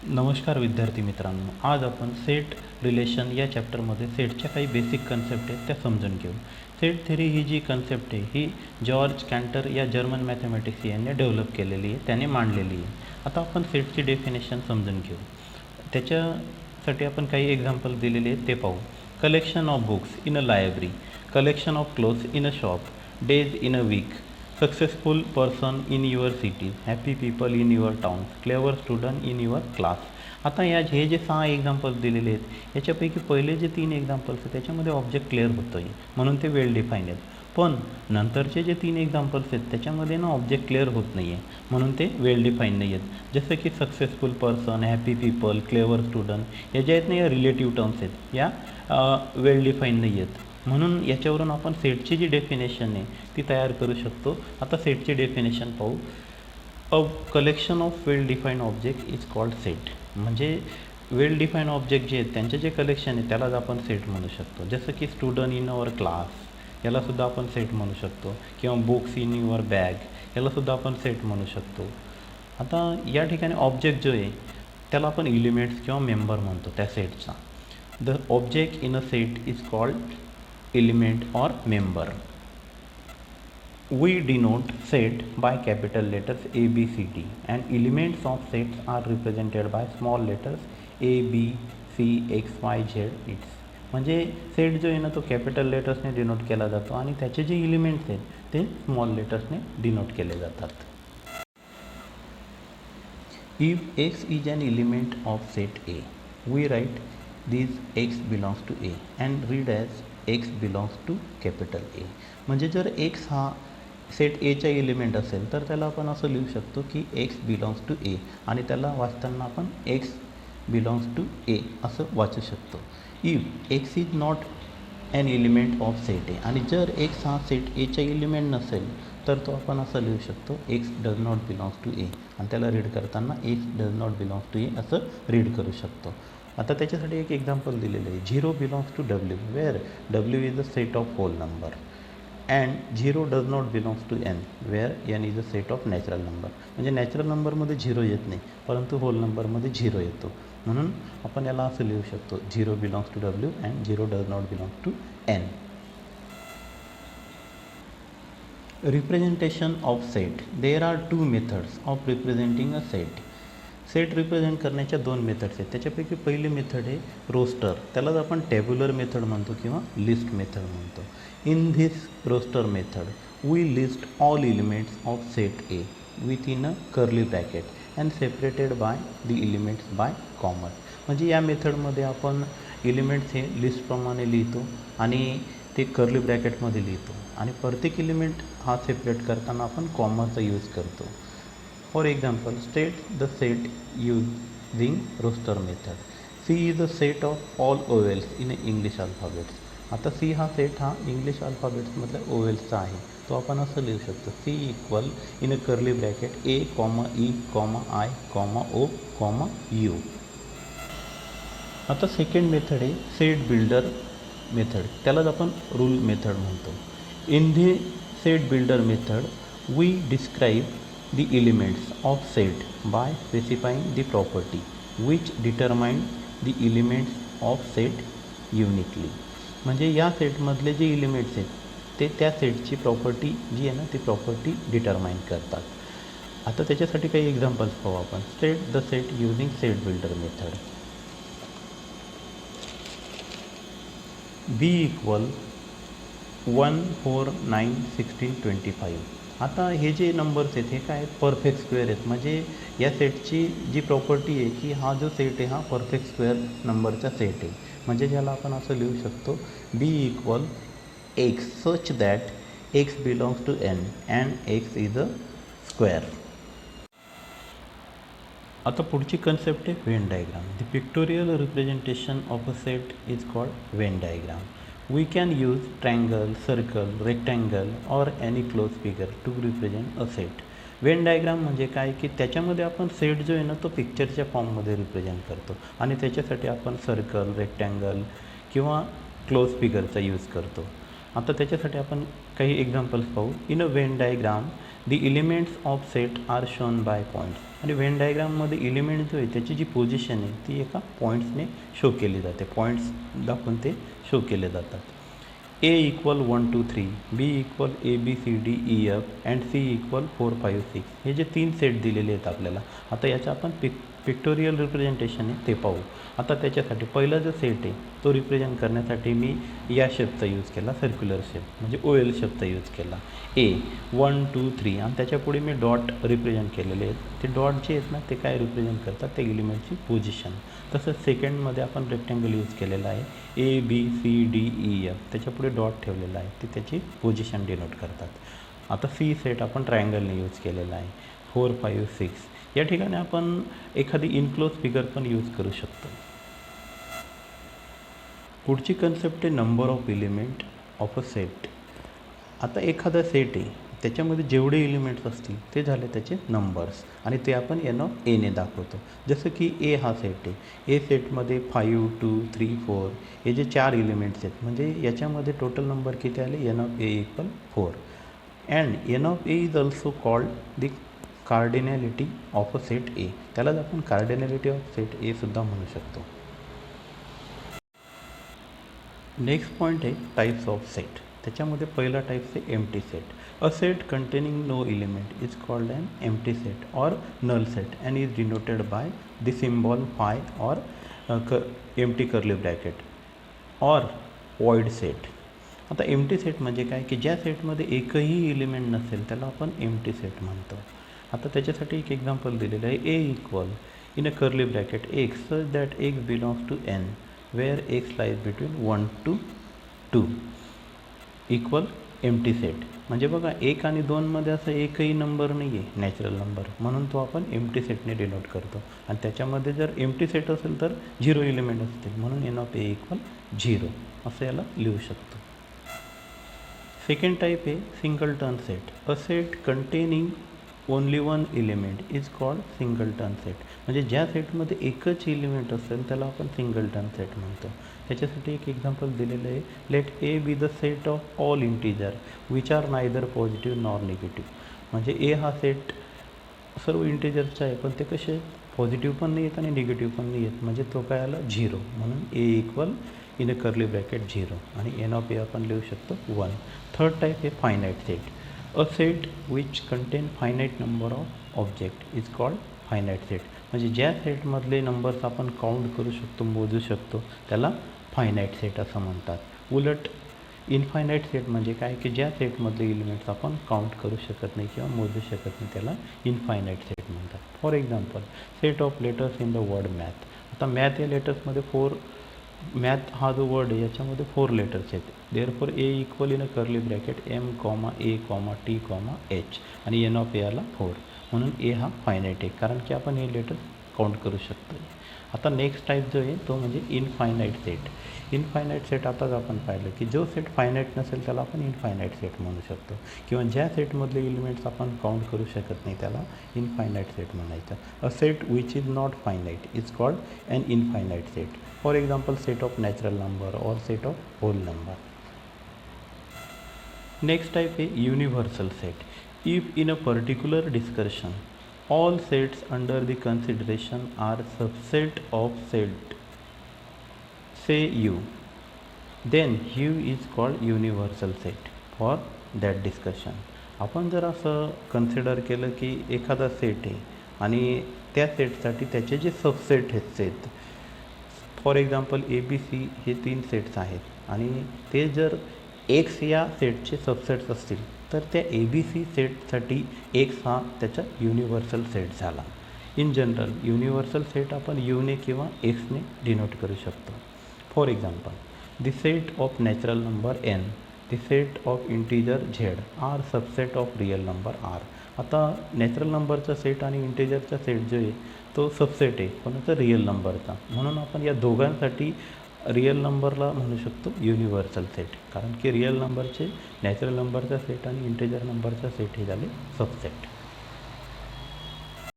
नमस्कार विद्यार्थी मित्रांनो, आज आपण सेट रिलेशन या चॅप्टरमध्ये सेटच्या काही बेसिक कन्सेप्ट आहेत त्या समजून घेऊ. सेट थेरी ही जी कन्सेप्ट आहे ही जॉर्ज कॅन्टर या जर्मन मॅथमॅटिशियनने डेव्हलप केलेली आहे, त्याने मांडलेली आहे. आता आपण सेटची डेफिनेशन समजून घेऊ. त्याच्यासाठी आपण काही एक्झाम्पल दिलेले आहेत ते पाहू. Collection of books in a library, collection of clothes in a shop, days in a week, successful person in your cities, happy people in your town, clever student in your class. आता हे जे 6 examples दिलेले आहेत याच्यापैकी पहिले जे 3 examples आहेत त्याच्यामध्ये object clear होतं आहे म्हणून ते वेल डिफाईंड आहेत. पण नंतरचे जे 3 एक्झाम्पल्स आहेत त्याच्यामध्ये ना ऑब्जेक्ट क्लिअर होत नाही आहे म्हणून ते वेल डिफाईंड नाही आहेत. जसं की successful person, happy people, clever student या ज्या आहेत ना या रिलेटिव्ह टर्म्स आहेत, या वेल डिफाईंड नाही आहेत. म्हणून याच्यावरून आपण सेटची जी डेफिनेशन आहे ती तयार करू शकतो. आता सेटची डेफिनेशन पाहू. A collection of well defined object is called set. म्हणजे वेल डिफाईंड ऑब्जेक्ट जे आहेत त्यांचे जे कलेक्शन आहे त्यालाच आपण सेट म्हणू शकतो. जसं की स्टुडंट इन अवर क्लास यालासुद्धा आपण सेट म्हणू शकतो, किंवा बुक्स इन युअर बॅग यालासुद्धा आपण सेट म्हणू शकतो. आता या ठिकाणी ऑब्जेक्ट जो आहे त्याला आपण एलिमेंट्स किंवा मेंबर म्हणतो त्या सेटचा. The object in a set is called element और member. We denote set by capital letters A, B, C, D, and elements of sets are represented by small letters A, B, C, X, Y, Z, It's. म्हणजे set जो आहे ना तो capital लेटर्सने denote केला जातो आणि त्याचे जे एलिमेंट्स आहेत ते स्मॉल लेटर्सने डिनोट केले जातात. If X is an element of set A, we write this X belongs to A and read as X belongs to capital A. म्हणजे जर X हा सेट एचा एलिमेंट असेल तर त्याला आपण असं लिहू शकतो की एक्स बिलॉंग्स टू ए, आणि त्याला वाचताना आपण एक्स बिलॉंग्स टू ए असं वाचू शकतो. If X is not an element of set A, आणि जर एक्स हा सेट एचा एलिमेंट नसेल तर तो आपण असं लिहू शकतो x does not belongs to a, आणि त्याला रीड करताना x does not belongs to a असं रीड करू शकतो. आता त्याच्यासाठी एक एक्झाम्पल दिलेलं आहे. 0 belongs to W, where W is a set of whole number, and 0 does not belongs to N, where N is a set of natural number. म्हणजे natural नंबरमध्ये 0 येत नाही परंतु होल नंबरमध्ये 0 येतो, म्हणून आपण याला असं लिहू शकतो 0 belongs to W and 0 does not belongs to N. Representation of set. There are 2 methods of representing a set. Set represent करण्याच्या 2 मेथड्स आहेत. त्याच्यापैकी पहिली मेथड आहे रोस्टर, त्यालाच आपण टेब्युलर मेथड म्हणतो किंवा लिस्ट मेथड म्हणतो. In this roster method we list all elements of set A within a curly bracket and separated by the elements by common. म्हणजे या मेथडमध्ये आपण एलिमेंट्स हे लिस्टप्रमाणे लिहितो आणि ते कर्ली ब्रॅकेटमध्ये लिहितो, आणि प्रत्येक एलिमेंट हा सेपरेट करताना आपण कॉमनचा यूज करतो. For example, state the set using roster method. C is a set of all vowels in English alphabets. आता सी हा सेट हा इंग्लिश अल्फाबेट्समधल्या ओवेल्सचा आहे, तो आपण असं लिहू शकतो C equal in a curly bracket A comma E comma I comma O comma U. आता सेकंड मेथड आहे सेट बिल्डर मेथड, त्यालाच आपण रूल मेथड म्हणतो. In the set builder method we describe the elements of set by specifying the property which determine the elements of set uniquely. म्हणजे या सेटमधले जे elements आहेत ते त्या सेटची प्रॉपर्टी जी आहे ना ती प्रॉपर्टी डिटरमाइन करतात. आता त्याच्यासाठी काही एक्झाम्पल्स पाहू आपण. State the set using set builder method. B equal 1 4 9 16 25. आता हे जे नंबर्स आहेत हे काय आहेत, परफेक्ट स्क्वेअर आहेत. म्हणजे या सेटची जी प्रॉपर्टी आहे की हा जो सेट आहे हा परफेक्ट स्क्वेअर नंबरचा सेट आहे. म्हणजे ज्याला आपण असं लिहू शकतो B equal x such that x belongs to n and x is a square. आता पुढची कन्सेप्ट आहे Venn diagram. The pictorial representation of a set is called Venn diagram. We can use triangle, circle, rectangle or any closed figure to represent a set. Venn diagram म्हणजे काय की त्याच्यामध्ये आपण set जो आहे ना तो पिक्चरच्या फॉर्ममध्ये रिप्रेझेंट करतो, आणि त्याच्यासाठी आपण सर्कल, रेक्टँगल किंवा क्लोज फिगरचा यूज करतो. आता त्याच्यासाठी आपण काही एक्झाम्पल्स पाहू. In a Venn diagram the elements of set are shown by points. आणि व्हेन डायग्राममध्ये एलिमेंट जो आहे त्याची जी पोझिशन आहे ती एका पॉईंट्सने शो केली जाते, पॉईंट्स दाखवून ते शो केले जातात. A equal 1 2 3, B equal ABCDEF and C equal 4 5 6 हे जे 3 सेट दिलेले आहेत आपल्याला. आता याचं आपण पिक्टोरियल रिप्रेझेंटेशन आहे ते पाहू. आता त्याच्यासाठी पहिला जो सेट आहे तो रिप्रेझेंट करण्यासाठी मी या शेपचा यूज केला, सर्क्युलर शेप म्हणजे OL शेपचा यूज केला. A 1 2 3 आणि त्याच्यापुढे मी डॉट रिप्रेझेंट केलेले आहेत. ते डॉट जे आहेत ना ते काय रिप्रेझेंट करतात, ते एलिमेंटची पोझिशन. तसंच सेकंडमध्ये आपण रेक्टँगल यूज केलेला आहे, ABCDEF त्याच्यापुढे डॉट ठेवलेला आहे, ते त्याची पोझिशन डिनोट करतात. आता C सेट आपण ट्रायंगलने यूज केलेला आहे, 4 5 6. या ठिकाणी आपण एखादी इनक्लोज फिगर पण यूज करू शकतो. पुढची कन्सेप्ट आहे number of element of a set. आता एखादा सेट आहे त्याच्यामध्ये जेवढे एलिमेंट्स असतील ते झाले त्याचे नंबर्स आणि ते आपण A ने दाखवतो. जसं की A हा सेट आहे, ए सेटमध्ये 5 2 3 4 हे जे 4 एलिमेंट्स आहेत म्हणजे याच्यामध्ये टोटल नंबर किती आले, A equal 4. And A is also called the cardinality of a set A. त्यालाच आपण कार्डिनॅलिटी ऑफ सेट ए सुद्धा म्हणू शकतो. नेक्स्ट पॉईंट आहे टाईप्स ऑफ सेट. त्याच्यामध्ये पहिला टाईप्स आहे empty set. A set containing no element is called an empty set or null set and is denoted by the symbol phi or empty curly bracket or void set. आता empty set म्हणजे काय की ज्या सेटमध्ये एकही element नसेल त्याला आपण एम्प्टी सेट म्हणतो. आता त्याच्यासाठी एक एक्झाम्पल दिलेलं आहे, A equal in a curly bracket x such that x belongs to N where x lies between 1 to 2 equal empty set. म्हणजे बघा 1 आणि 2मध्ये असं एकही नंबर नाही आहे नॅचरल नंबर, म्हणून तो आपण एम्प्टी सेटने डिनोट करतो. आणि त्याच्यामध्ये जर एम्प्टी सेट असेल तर 0 एलिमेंट असतील, म्हणून A इक्वल 0 असं याला लिहू शकतो. सेकंड टाईप आहे singleton set. A set containing only one element is called singleton set. म्हणजे ज्या सेटमध्ये एकच एलिमेंट असेल त्याला आपण सिंगलटन सेट म्हणतो. त्याच्यासाठी एक एक्झाम्पल दिलेलं आहे, let A B the set of all integer which are neither positive nor negative. म्हणजे ए हा सेट सर्व इंटिजरचा आहे पण ते कसे पॉझिटिव्ह पण नाही आहेत आणि निगेटिव्ह पण नाही आहेत, म्हणजे तो काय आला 0, म्हणून A equal in a curly bracket 0 आणि A आपण लिहू शकतो 1. थर्ड टाईप आहे finite set. A set which contain finite number of object is called finite set. म्हणजे ज्या सेटमधले नंबर्स आपण काउंट करू शकतो, मोजू शकतो, त्याला फायनाईट सेट असं म्हणतात. उलट इनफायनाईट सेट म्हणजे काय की ज्या सेटमधले एलिमेंट्स आपण काउंट करू शकत नाही किंवा मोजू शकत नाही त्याला इनफायनाईट सेट म्हणतात. For example set of letters in the word math. आता मॅथ या लेटर्समध्ये मॅथ हा जो वर्ड आहे याच्यामध्ये 4 लेटर्स आहेत. Therefore A equal in a curly bracket M, A, T, H आणि आला 4, म्हणून A हा फायनाईट आहे कारण की आपण हे लेटर्स काउंट करू शकतो. आता नेक्स्ट टाईप जो आहे तो म्हणजे इनफायनाईट सेट. इनफायनाईट सेट आताच आपण पाहिलं की जो सेट फायनाईट नसेल त्याला आपण इनफायनाईट सेट म्हणू शकतो किंवा ज्या सेटमधले एलिमेंट्स आपण काउंट करू शकत नाही त्याला इनफायनाईट सेट म्हणायचं. A set which is not finite is called an infinite set. For example set of natural number और set of whole number. Next type है universal set. If in a particular discussion all sets under the consideration are subset of set say U, then U is called universal set for that discussion. आपण जर असं consider केलं की एखादा set आहे आणि त्या सेटसाठी त्याचे जे सबसेट आहेत, फॉर एक्झाम्पल ABC हे 3 सेट्स आहेत आणि ते जर एक्स या सेटचे सबसेट्स असतील तर त्या ABC सेटसाठी एक्स हा त्याचा युनिव्हर्सल सेट झाला. इन जनरल युनिव्हर्सल सेट आपण यूने किंवा एक्सने डिनोट करू शकतो. For example the set of natural number n, the set of integer z are subset of real number r. आता नॅचरल नंबरचा सेट आणि इंटिजरचा सेट जो आहे तो सबसेट आहे कोणाचा, रिअल नंबरचा, म्हणून आपण या दोघांसाठी रिअल नंबरला म्हणू शकतो युनिव्हर्सल सेट कारण की रिअल नंबरचे नॅचरल नंबरचा सेट आणि इंटिजर नंबरचा सेट हे झाले सबसेट.